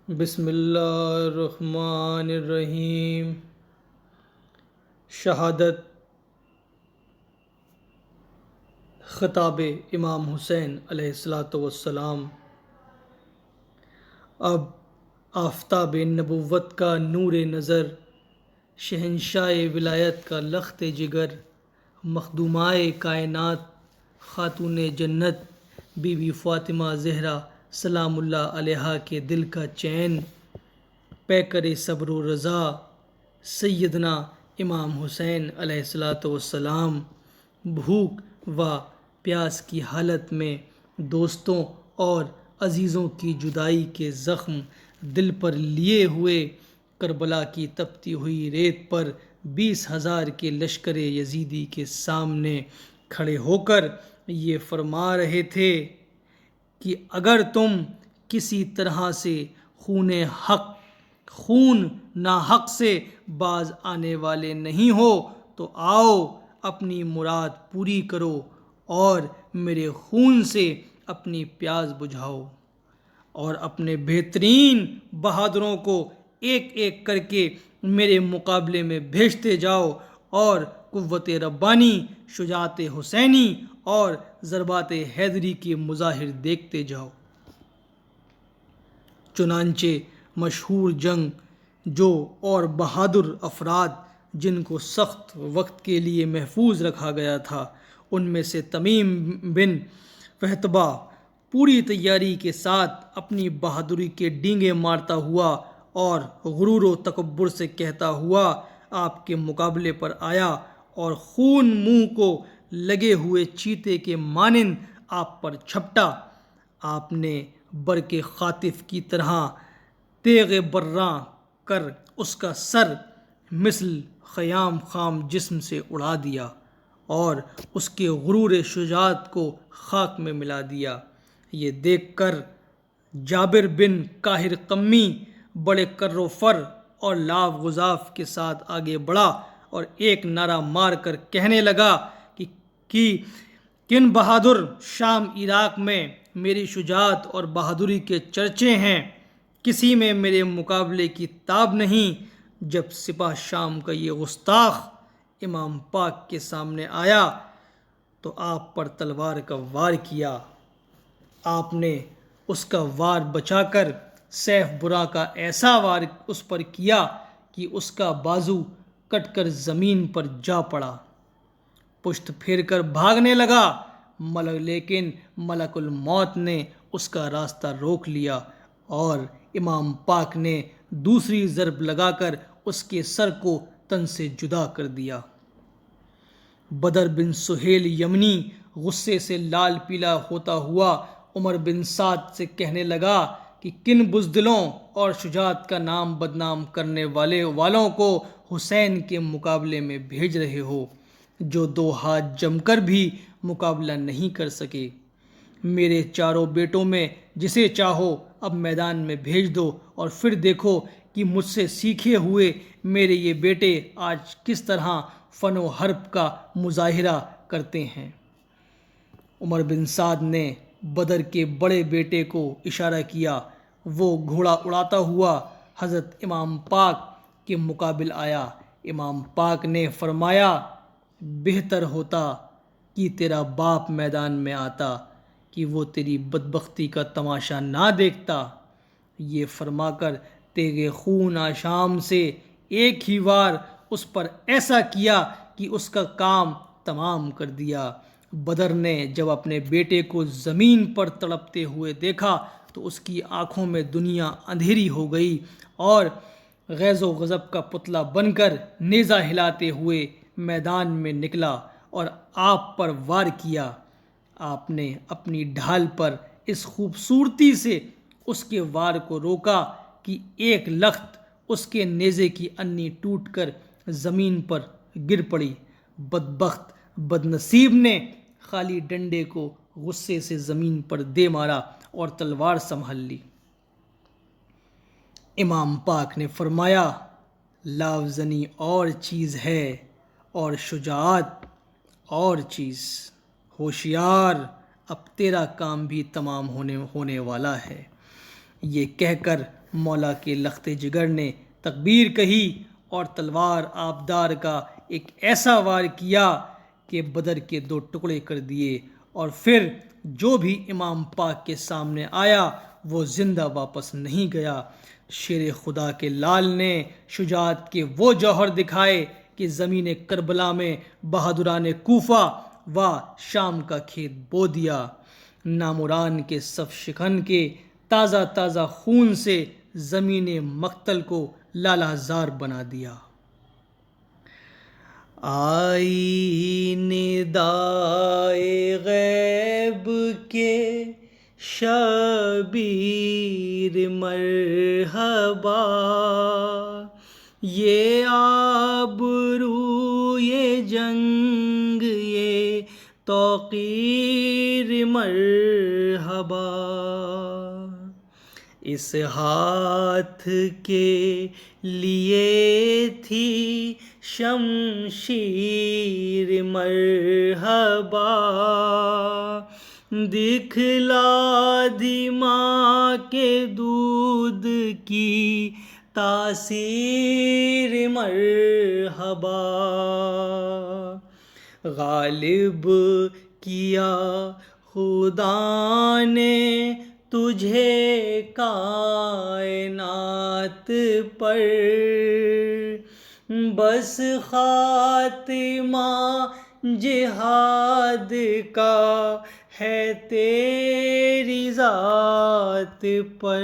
بسم اللہ الرحمن الرحیم۔ شہادت خطاب امام حسین علیہ السلام۔ اب آفتاب نبوت کا نور نظر، شہنشاہ ولایت کا لخت جگر، مخدومائے کائنات خاتون جنت بی بی فاطمہ زہرا سلام اللہ علیہا کے دل کا چین، پیکر صبر و رضا سیدنا امام حسین علیہ السلام، بھوک و پیاس کی حالت میں دوستوں اور عزیزوں کی جدائی کے زخم دل پر لیے ہوئے کربلا کی تپتی ہوئی ریت پر 20,000 کے لشکر یزیدی کے سامنے کھڑے ہو کر یہ فرما رہے تھے کہ اگر تم کسی طرح سے خون ناحق سے باز آنے والے نہیں ہو تو آؤ اپنی مراد پوری کرو اور میرے خون سے اپنی پیاس بجھاؤ، اور اپنے بہترین بہادروں کو ایک ایک کر کے میرے مقابلے میں بھیجتے جاؤ اور قوت ربانی، شجاعت حسینی اور ضربات حیدری کے مظاہر دیکھتے جاؤ۔ چنانچہ مشہور جنگ جو اور بہادر افراد جن کو سخت وقت کے لیے محفوظ رکھا گیا تھا، ان میں سے تمیم بن فہتبہ پوری تیاری کے ساتھ اپنی بہادری کے ڈینگے مارتا ہوا اور غرور و تکبر سے کہتا ہوا آپ کے مقابلے پر آیا اور خون منہ کو لگے ہوئے چیتے کے مانند آپ پر جھپٹا۔ آپ نے برق خاطف کی طرح تیغ براں کر اس کا سر مثل خیام خام جسم سے اڑا دیا اور اس کے غرور شجاعت کو خاک میں ملا دیا۔ یہ دیکھ کر جابر بن قاہر قمی بڑے کر و فر اور لاف گزاف کے ساتھ آگے بڑھا اور ایک نعرہ مار کر کہنے لگا کہ کن بہادر شام عراق میں میری شجاعت اور بہادری کے چرچے ہیں، کسی میں میرے مقابلے کی تاب نہیں۔ جب سپاہ شام کا یہ گستاخ امام پاک کے سامنے آیا تو آپ پر تلوار کا وار کیا۔ آپ نے اس کا وار بچا کر سیف برا کا ایسا وار اس پر کیا کہ اس کا بازو کٹ کر زمین پر جا پڑا، پشت پھیر کر بھاگنے لگا، لیکن ملک الموت نے اس کا راستہ روک لیا اور امام پاک نے دوسری ضرب لگا کر اس کے سر کو تن سے جدا کر دیا۔ بدر بن سہیل یمنی غصے سے لال پیلا ہوتا ہوا عمر بن سعد سے کہنے لگا کہ کن بزدلوں اور شجاعت کا نام بدنام کرنے والوں کو حسین کے مقابلے میں بھیج رہے ہو، جو 2 ہاتھ جم کر بھی مقابلہ نہیں کر سکے۔ میرے چاروں بیٹوں میں جسے چاہو اب میدان میں بھیج دو اور پھر دیکھو کہ مجھ سے سیکھے ہوئے میرے یہ بیٹے آج کس طرح فن و حرب کا مظاہرہ کرتے ہیں۔ عمر بن سعد نے بدر کے بڑے بیٹے کو اشارہ کیا، وہ گھوڑا اڑاتا ہوا حضرت امام پاک کے مقابل آیا۔ امام پاک نے فرمایا بہتر ہوتا کہ تیرا باپ میدان میں آتا کہ وہ تیری بدبختی کا تماشا نہ دیکھتا۔ یہ فرما کر تیغ خون آشام سے ایک ہی وار اس پر ایسا کیا کہ اس کا کام تمام کر دیا۔ بدر نے جب اپنے بیٹے کو زمین پر تڑپتے ہوئے دیکھا تو اس کی آنکھوں میں دنیا اندھیری ہو گئی اور غیظ و غضب کا پتلا بن کر نیزہ ہلاتے ہوئے میدان میں نکلا اور آپ پر وار کیا۔ آپ نے اپنی ڈھال پر اس خوبصورتی سے اس کے وار کو روکا کہ ایک لخت اس کے نیزے کی انی ٹوٹ کر زمین پر گر پڑی۔ بدبخت بدنصیب نے خالی ڈنڈے کو غصے سے زمین پر دے مارا اور تلوار سنبھال لی۔ امام پاک نے فرمایا لاوزنی اور چیز ہے اور شجاعت اور چیز، ہوشیار اب تیرا کام بھی تمام ہونے والا ہے۔ یہ کہہ کر مولا کے لخت جگر نے تکبیر کہی اور تلوار آبدار کا ایک ایسا وار کیا کہ بدر کے 2 ٹکڑے کر دیے، اور پھر جو بھی امام پاک کے سامنے آیا وہ زندہ واپس نہیں گیا۔ شیر خدا کے لال نے شجاعت کے وہ جوہر دکھائے کہ زمین کربلا میں بہادران کوفہ و شام کا کھیت بو دیا۔ ناموران کے صف شکن کے تازہ تازہ خون سے زمین مقتل کو لالہزار بنا دیا۔ آئی ندائے غیب کے شبیر مرحبا، یہ آبرو یہ جنگ یہ توقیر مرحبا، اس ہاتھ کے لیے تھی شمشیر مرحبا، دکھلا دی ماں کے دودھ کی تاثیر مرحبا، غالب کیا خدا نے تجھے کائنات پر، بس خاتمہ جہاد کا ہے تیری ذات پر۔